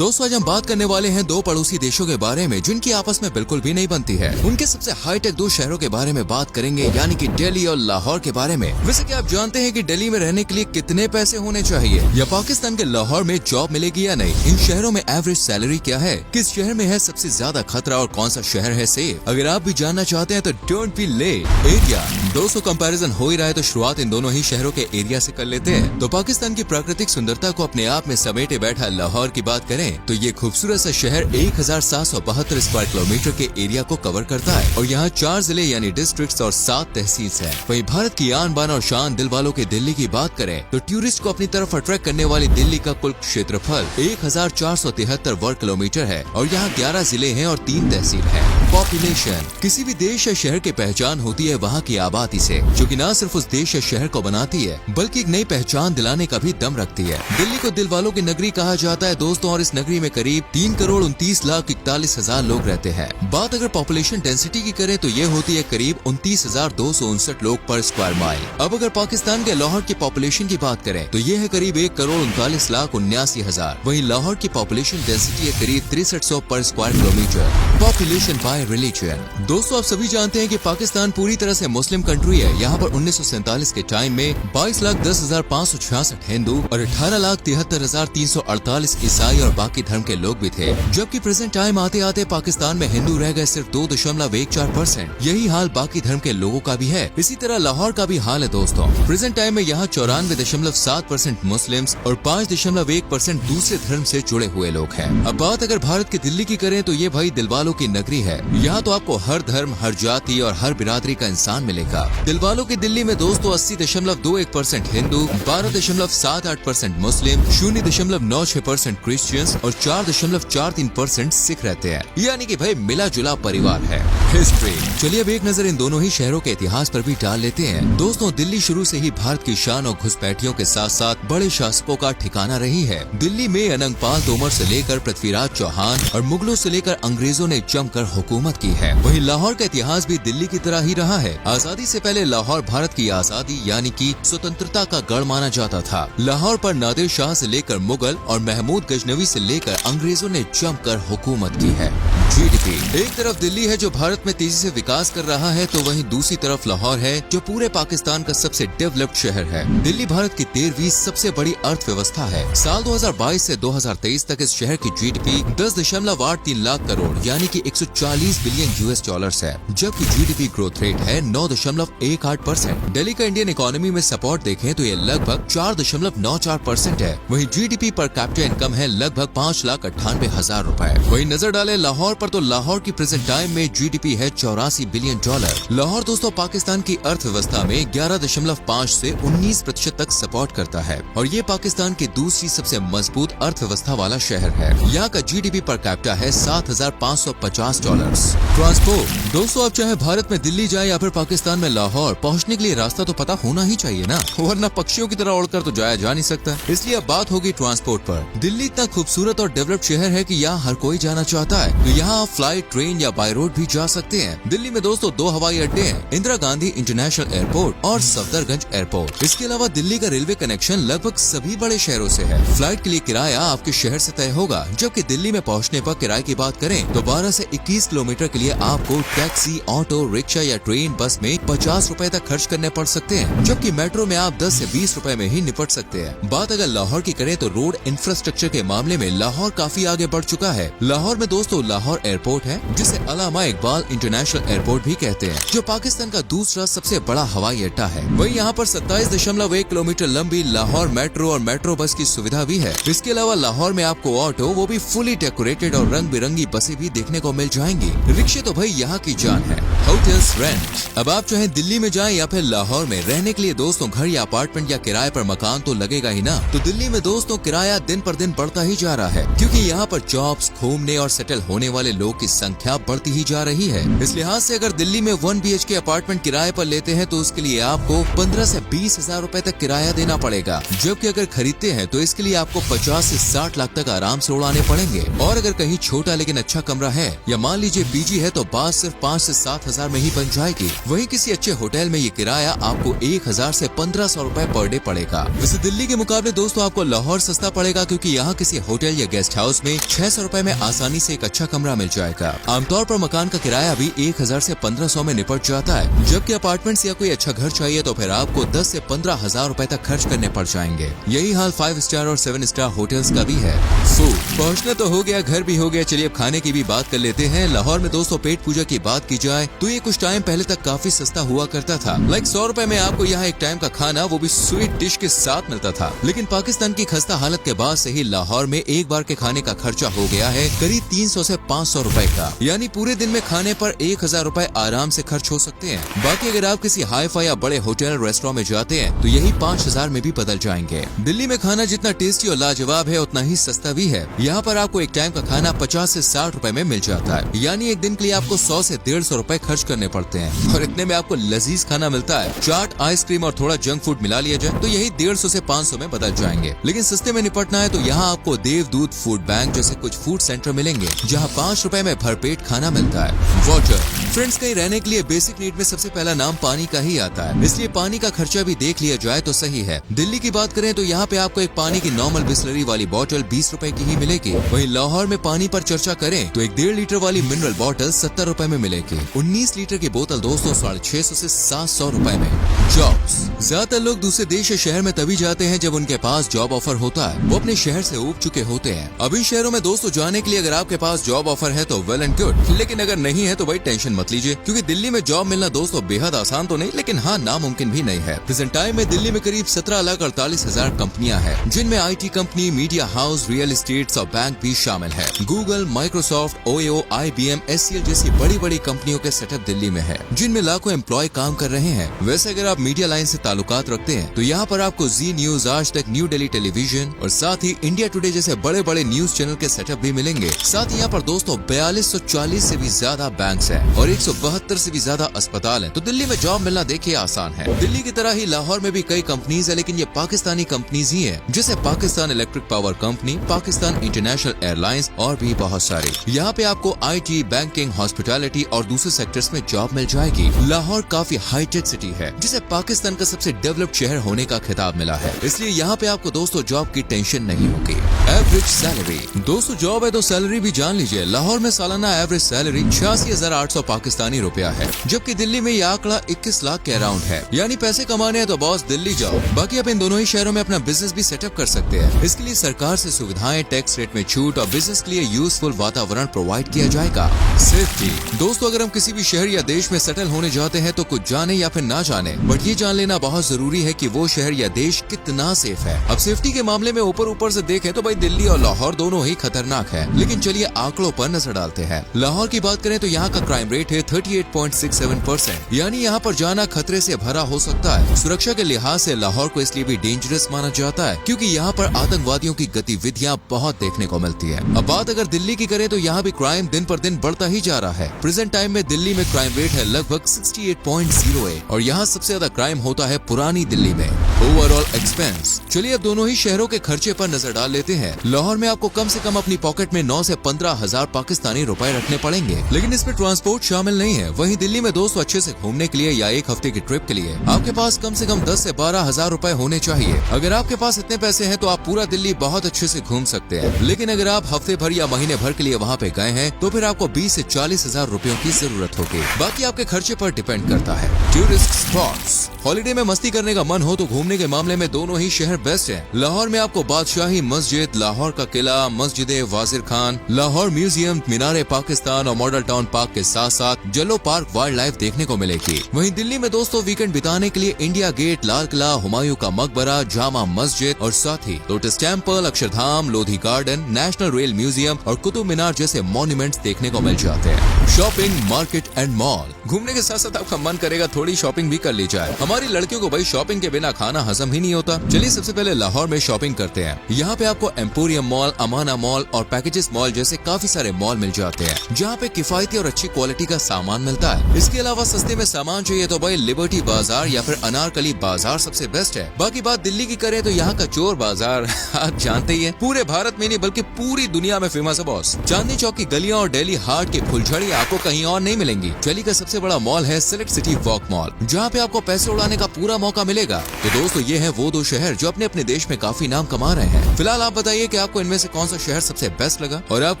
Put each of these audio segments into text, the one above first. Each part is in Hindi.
दोस्तों आज हम बात करने वाले हैं दो पड़ोसी देशों के बारे में जिनकी आपस में बिल्कुल भी नहीं बनती है। उनके सबसे हाईटेक दो शहरों के बारे में बात करेंगे, यानी कि दिल्ली और लाहौर के बारे में। वैसे क्या आप जानते हैं कि दिल्ली में रहने के लिए कितने पैसे होने चाहिए, या पाकिस्तान के लाहौर में जॉब मिलेगी या नहीं? इन शहरों में एवरेज सैलरी क्या है, किस शहर में है सबसे ज्यादा खतरा और कौन सा शहर है सेफ? अगर आप भी जानना चाहते हैं तो डोंट बी लेट। एरिया दोस्तों कंपैरिजन हो ही रहा है तो शुरुआत इन दोनों ही शहरों के एरिया से कर लेते हैं। तो पाकिस्तान की प्राकृतिक सुंदरता को अपने आप में समेटे बैठा लाहौर की बात करें तो ये खूबसूरत सा शहर 1772 स्क्वायर किलोमीटर के एरिया को कवर करता है और यहाँ 4 जिले यानी डिस्ट्रिक्ट्स और 7 तहसील है। वहीं भारत की आन बान और शान दिल वालों के दिल्ली की बात करें तो टूरिस्ट को अपनी तरफ अट्रैक्ट करने वाली दिल्ली का कुल क्षेत्रफल 1473 वर्ग किलोमीटर है और यहाँ 11 जिले हैं और 3 तहसील है। पॉपुलेशन किसी भी देश या शहर की पहचान होती है वहाँ की आबादी से, जो कि न सिर्फ उस देश या शहर को बनाती है बल्कि एक नई पहचान दिलाने का भी दम रखती है। दिल्ली को दिल वालों की नगरी कहा जाता है दोस्तों, और इस नगरी में करीब 3,29,41,000 लोग रहते हैं। बात अगर पॉपुलेशन डेंसिटी की करें तो ये होती है करीब 29,259 लोग पर स्क्वायर माइल। अब अगर पाकिस्तान के लाहौर की पॉपुलेशन की बात करें तो ये है करीब 1,39,79,000। वहीं लाहौर की पॉपुलेशन डेंसिटी है करीब 6300 पर square kilometre. Population bye religion दोस्तों आप सभी जानते हैं कि पाकिस्तान पूरी तरह से मुस्लिम कंट्री है। यहाँ पर 1947 के टाइम में 22,10,566 हिंदू और 18,73,348 ईसाई और बाकी धर्म के लोग भी थे, जबकि प्रेजेंट टाइम आते आते पाकिस्तान में हिंदू रह गए सिर्फ 2.14%। यही हाल बाकी धर्म के लोगों का भी है। इसी तरह लाहौर का भी हाल है दोस्तों। प्रेजेंट टाइम में यहाँ 94.7% मुस्लिम्स और 5.1% दूसरे धर्म से जुड़े हुए लोग हैं। अब बात अगर भारत की दिल्ली की करें तो ये भाई दिलवालों की नगरी है। यहाँ तो आपको हर धर्म, हर जाति और हर बिरादरी का इंसान मिलेगा। दिलवालों की दिल्ली में दोस्तों 80.21% हिंदू, 12.78% मुस्लिम, 0.96% क्रिश्चियंस और 4.43% सिख रहते हैं, यानी कि भाई मिला जुला परिवार है। हिस्ट्री चलिए अब एक नजर इन दोनों ही शहरों के इतिहास पर भी डाल लेते हैं। दोस्तों दिल्ली शुरू से ही भारत की शान और घुसपैठियों के साथ साथ बड़े शासकों का ठिकाना रही है। दिल्ली में अनंगपाल तोमर से लेकर पृथ्वीराज चौहान और मुगलों से लेकर अंग्रेजों ने जमकर हुकूमत की है। वहीं लाहौर का इतिहास भी दिल्ली की तरह ही रहा है। आजादी से पहले लाहौर भारत की आजादी यानी कि स्वतंत्रता का गढ़ माना जाता था। लाहौर पर नादिर शाह से लेकर मुगल और महमूद गजनवी से लेकर अंग्रेजों ने जमकर हुकूमत की है। जीडीपी एक तरफ दिल्ली है जो भारत में तेजी से विकास कर रहा है, तो वहीं दूसरी तरफ लाहौर है जो पूरे पाकिस्तान का सबसे डेवलप्ड शहर है। दिल्ली भारत की 13वीं सबसे बड़ी अर्थव्यवस्था है। साल 2022 से 2023 तक इस शहर की जीडीपी 10.83 लाख करोड़ यानी कि 140 बिलियन यूएस डॉलर्स है, जबकि जीडीपी ग्रोथ रेट है 9.18%। दिल्ली का इंडियन इकोनॉमी में सपोर्ट देखें तो ये लगभग 4.94% है। वहीं जीडीपी पर कैपिटा इनकम है लगभग 5,98,000 रुपए। वहीं नजर डाले लाहौर पर तो लाहौर की प्रेजेंट टाइम में जीडीपी है 84 बिलियन डॉलर। लाहौर दोस्तों पाकिस्तान की अर्थव्यवस्था में 11.5 से 19% तक सपोर्ट करता है और ये पाकिस्तान की दूसरी सबसे मजबूत अर्थव्यवस्था वाला शहर है। यहाँ का जीडीपी पर कैपिटा है 7,550 डॉलर्स। ट्रांसपोर्ट दोस्तों आप चाहे भारत में दिल्ली जाए या फिर पाकिस्तान में लाहौर, पहुँचने के लिए रास्ता तो पता होना ही चाहिए ना, वरना पक्षियों की तरह उड़कर तो जाया जा नहीं सकता। इसलिए अब बात होगी ट्रांसपोर्ट पर। दिल्ली इतना खूबसूरत और डेवलप्ड शहर है कि यहाँ हर कोई जाना चाहता है, तो यहाँ आप फ्लाइट, ट्रेन या बाय रोड भी जा सकते हैं। दिल्ली में दोस्तों 2 हवाई अड्डे हैं, इंदिरा गांधी इंटरनेशनल एयरपोर्ट और सफदरगंज एयरपोर्ट। इसके अलावा दिल्ली का रेलवे कनेक्शन लगभग सभी बड़े शहरों से है। फ्लाइट के लिए किराया आपके शहर से तय होगा, जबकि दिल्ली में पहुँचने पर किराए की बात करें तो 12 से 21 किलोमीटर के लिए आपको टैक्सी, ऑटो रिक्शा या ट्रेन, बस में 50 रुपए तक खर्च करने पड़ सकते हैं, जबकि मेट्रो में आप 10 से 20 रुपए में ही निपट सकते हैं। बात अगर लाहौर की करें तो रोड इंफ्रास्ट्रक्चर के मामले में लाहौर काफी आगे बढ़ चुका है। लाहौर में दोस्तों लाहौर एयरपोर्ट है जिसे अल्लामा इकबाल इंटरनेशनल एयरपोर्ट भी कहते हैं, जो पाकिस्तान का दूसरा सबसे बड़ा हवाई अड्डा है। वहीं यहाँ पर 27.1 किलोमीटर लंबी लाहौर मेट्रो और मेट्रो बस की सुविधा भी है। इसके अलावा लाहौर में आपको ऑटो, वो भी फुली डेकोरेटेड और रंग बिरंगी बसें भी देखने को मिल जाएंगी। रिक्शे तो भाई यहाँ की जान है। होटल्स रेंट अब आप चाहे दिल्ली में जाएं या फिर लाहौर में, रहने के लिए दोस्तों घर या अपार्टमेंट या किराए पर मकान तो लगेगा ही ना। तो दिल्ली में दोस्तों किराया दिन पर दिन बढ़ता ही जा रहा है, क्योंकि यहाँ पर जॉब्स, घूमने और सेटल होने वाले लोग की संख्या बढ़ती ही जा रही है। इस लिहाज से अगर दिल्ली में 1 BHK अपार्टमेंट किराए पर लेते हैं तो उसके लिए आपको 15 से 20,000 रुपए तक किराया देना पड़ेगा, जबकि अगर खरीदते हैं तो इसके लिए आपको 50 से 60 लाख तक आराम से उड़ाने पड़ेंगे। और अगर कहीं छोटा लेकिन अच्छा कमरा है या मान लीजिए पीजी है तो बात सिर्फ 5 से 7 हजार में ही बन जाएगी। वहीं किसी किसी अच्छे होटल में ये किराया आपको 1000 से 1500 रुपए पर डे पड़ेगा। वैसे दिल्ली के मुकाबले दोस्तों आपको लाहौर सस्ता पड़ेगा, क्योंकि यहाँ किसी होटल या गेस्ट हाउस में 600 रुपए में आसानी से एक अच्छा कमरा मिल जाएगा। आमतौर पर मकान का किराया भी 1000 से 1500 में निपट जाता है, जबकि अपार्टमेंट या कोई अच्छा घर चाहिए तो फिर आपको 10 से 15,000 रुपए तक खर्च करने पड़ जाएंगे। यही हाल 5 स्टार और 7 स्टार होटल्स का भी है। पहुंचना तो हो गया, घर भी हो गया, चलिए अब खाने की भी बात कर लेते हैं। लाहौर में दोस्तों पेट पूजा की बात की जाए तो ये कुछ टाइम पहले तक काफी सस्ता हुआ करता था। 100 रुपए में आपको यहाँ एक टाइम का खाना, वो भी स्वीट डिश के साथ मिलता था। लेकिन पाकिस्तान की खस्ता हालत के बाद से ही लाहौर में एक बार के खाने का खर्चा हो गया है करीब 300 से 500 रुपए का, यानी पूरे दिन में खाने पर 1000 रुपए आराम से खर्च हो सकते हैं। बाकी अगर आप किसी हाई फाई या बड़े होटल रेस्टोरेंट में जाते हैं तो यही 5000 में भी बदल जाएंगे। दिल्ली में खाना जितना टेस्टी और लाजवाब है उतना ही सस्ता भी है। यहाँ पर आपको एक टाइम का खाना 50 से 60 रुपए में मिल जाता है, यानी एक दिन के लिए आपको 100 से 150 रुपए खर्च करने पड़ते हैं और इतने में आपको लजीज खाना मिलता है। चाट, आइसक्रीम और थोड़ा जंक फूड मिला लिया जाए तो यही 150 से 500 में बदल जाएंगे। लेकिन सस्ते में निपटना है तो यहाँ आपको देवदूत फूड बैंक जैसे कुछ फूड सेंटर मिलेंगे, जहाँ 5 रुपए में भरपेट खाना मिलता है। वाटर फ्रेंड्स, कहीं रहने के लिए बेसिक नीड में सबसे पहला नाम पानी का ही आता है, इसलिए पानी का खर्चा भी देख लिया जाए तो सही है। दिल्ली की बात करें तो यहाँ पे आपको एक पानी की नॉर्मल बिस्लरी वाली बोतल 20 रुपए की ही मिलेगी। वहीं लाहौर में पानी पर चर्चा करें तो एक 1.5 लीटर वाली मिनरल बोतल 70 रुपए में मिलेगी। 19 लीटर की बोतल दोस्तों 650 से 700 रुपए में। जॉब्स, ज्यादातर लोग दूसरे देश या शहर में तभी जाते हैं जब उनके पास जॉब ऑफर होता है, वो अपने शहर से ऊब चुके होते हैं। अभी शहरों में दोस्तों जाने के लिए अगर आपके पास जॉब ऑफर है तो वेल एंड गुड, लेकिन अगर नहीं है तो भाई टेंशन मत लीजिए, क्योंकि दिल्ली में जॉब मिलना दोस्तों बेहद आसान तो नहीं, लेकिन हाँ नामुमकिन भी नहीं है। प्रेजेंट टाइम में दिल्ली में करीब 17,48,000 कंपनियां हैं, जिनमें IT company, media house, real estate और बैंक भी शामिल है। Google, Microsoft, OYO, IBM, SCL जैसी बड़ी बड़ी कंपनियों के सेटअप दिल्ली में है, जिनमें लाखों एम्प्लॉय काम कर रहे हैं। वैसे अगर आप मीडिया लाइन से ताल्लुकात रखते हैं तो यहाँ पर आपको जी न्यूज, आज तक, न्यू दिल्ली टेलीविजन और साथ ही इंडिया टुडे जैसे बड़े बड़े न्यूज चैनल के सेटअप भी मिलेंगे। साथ ही यहाँ पर दोस्तों 4240 से भी ज्यादा बैंक्स हैं और 172 से भी ज्यादा अस्पताल हैं। तो दिल्ली में जॉब मिलना देखिए आसान है। दिल्ली की तरह ही लाहौर में भी कई कंपनीज है, लेकिन ये पाकिस्तानी कंपनीज ही है, जैसे Pakistan electric power company, Pakistan international airlines और भी बहुत सारी। यहाँ पे आपको IT, बैंकिंग, हॉस्पिटैलिटी और दूसरे सेक्टर्स में जॉब मिल जाएगी। लाहौर काफी हाईटेक सिटी है, जिसे पाकिस्तान का सबसे डेवलप्ड शहर होने का खिताब मिला है, इसलिए यहाँ पे आपको दोस्तों जॉब की टेंशन नहीं होगी। एवरेज सैलरी, दोस्तों जॉब है तो सैलरी भी जान लीजिए। लाहौर में सालाना एवरेज सैलरी 86,800 पाकिस्तानी रुपया है, जबकि दिल्ली में यह आंकड़ा 21 लाख के अराउंड है। यानी पैसे कमाने हैं तो बॉस दिल्ली जाओ। बाकी आप इन दोनों ही शहरों में अपना बिजनेस भी सेटअप कर सकते हैं। इसके लिए सरकार से सुविधाएं, टैक्स रेट में छूट और बिजनेस के लिए यूजफुल वातावरण प्रोवाइड किया जाएगा। सेफ्टी, दोस्तों अगर हम किसी भी शहर या देश में सेटल होने जाते हैं तो कुछ जाने या फिर ना जाने, बट ये जान लेना बहुत जरूरी है कि वो शहर या देश कितना सेफ है। अब सेफ्टी के मामले में ऊपर से देखें तो भाई दिल्ली और लाहौर दोनों ही खतरनाक है, लेकिन चलिए आंकड़ों पर नजर डालते हैं। लाहौर की बात करें तो यहाँ का क्राइम रेट है 38.67%, यानी यहाँ पर जाना खतरे से भरा हो सकता है। सुरक्षा के लिहाज से लाहौर को इसलिए भी डेंजरस माना जाता है क्योंकि यहाँ पर आतंकवादियों की गतिविधियाँ बहुत देखने को मिलती है। अब बात अगर दिल्ली की करें तो यहाँ भी क्राइम दिन पर दिन बढ़ता ही जा रहा है। प्रेजेंट टाइम में दिल्ली में क्राइम रेट है लगभग 68.08 और यहाँ सबसे ज्यादा क्राइम होता है पुरानी दिल्ली में। ओवरऑल एक्सपेंस, चलिए अब दोनों ही शहरों के खर्चे पर नजर डाल लेते हैं। लाहौर में आपको कम से कम अपनी पॉकेट में 9 से 15,000 पाकिस्तानी रुपए रखने पड़ेंगे, लेकिन इसमें ट्रांसपोर्ट शामिल नहीं है। वहीं दिल्ली में दोस्तों अच्छे से घूमने के लिए या एक हफ्ते की ट्रिप के लिए आपके पास कम से कम 10 से 12,000 रुपए होने चाहिए। अगर आपके पास इतने पैसे हैं तो आप पूरा दिल्ली बहुत अच्छे से घूम सकते हैं, लेकिन अगर आप हफ्ते भर या महीने भर के लिए वहाँ पे गए हैं तो फिर आपको 20 से 40,000 रुपयों की जरूरत होगी। बाकी आपके खर्चे पर डिपेंड करता है। टूरिस्ट स्पॉट्स, हॉलिडे में मस्ती करने का मन हो तो घूमने के मामले में दोनों ही शहर बेस्ट हैं। लाहौर में आपको बादशाही मस्जिद, लाहौर का किला, मस्जिद वाजिर खान, लाहौर म्यूजियम, मीनार पाकिस्तान और मॉडल टाउन पार्क के साथ साथ जलो पार्क वाइल्ड लाइफ देखने को मिलेगी। वहीं दिल्ली में दोस्तों वीकेंड बिताने के लिए इंडिया गेट, लाल किला, हुमायूं का मकबरा, जामा मस्जिद और साथ ही lotus temple, Akshardham, Lodhi garden, national rail museum और कुतुब मीनार जैसे मॉन्यूमेंट्स देखने को मिल जाते हैं। शॉपिंग, मार्केट एंड मॉल, घूमने के साथ साथ आपका मन करेगा थोड़ी शॉपिंग भी कर ली जाए। हमारी लड़कियों को भाई शॉपिंग के बिना खाना हजम ही नहीं होता। चलिए सबसे पहले लाहौर में शॉपिंग करते हैं। यहाँ पे आपको एम्पोरियम मॉल, अमाना मॉल और पैकेजेस मॉल जैसे काफी सारे मॉल मिल जाते हैं, जहाँ पे किफायती और अच्छी क्वालिटी का सामान मिलता है। इसके अलावा सस्ते में सामान चाहिए तो भाई लिबर्टी बाजार या फिर अनारकली बाजार सबसे बेस्ट है। बाकी बात दिल्ली की करें तो यहाँ का चोर बाजार आप जानते ही है, पूरे भारत में नहीं बल्कि पूरी दुनिया में फेमस है बॉस। चांदनी चौक की गलियां और दिल्ली हाट की फुलझड़ी आपको कहीं और नहीं मिलेंगी। दिल्ली का सबसे सबसे बड़ा मॉल है सिलेक्ट सिटी वॉक मॉल, जहाँ पे आपको पैसे उड़ाने का पूरा मौका मिलेगा। तो दोस्तों ये है वो दो शहर जो अपने अपने देश में काफी नाम कमा रहे हैं। फिलहाल आप बताइए कि आपको इनमें से कौन सा शहर सबसे बेस्ट लगा और आप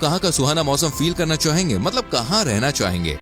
कहाँ का सुहाना मौसम फील करना चाहेंगे, मतलब कहाँ रहना चाहेंगे।